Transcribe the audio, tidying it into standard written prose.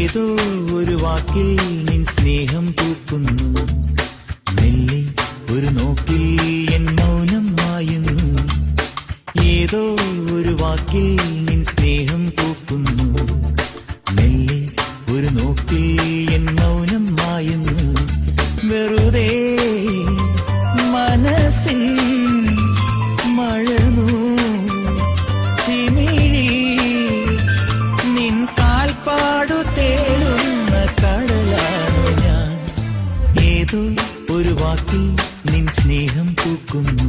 ഏതോ ഒരു വാക്കിൽ നിൻ സ്നേഹം പൂക്കുന്നു, മെല്ലെ ഒരു നോക്കിൽ എൻ മൗനം മായുന്നു. ഏതോ ഒരു വാക്കിൽ നിൻ സ്നേഹം പൂക്കുന്നു, മെല്ലെ ഒരു നോക്കിൽ എൻ മൗനം മായുന്നു. വെറുതെ മനസ്സിൻ മഴനൂ ചിമിഴിൽ നിൻ കാൽപ്പാടു തേടുന്ന കടലാണു ഞാൻ. ഏതോ ഒരു വാക്കിൽ നിൻ സ്നേഹം പൂക്കുന്നു.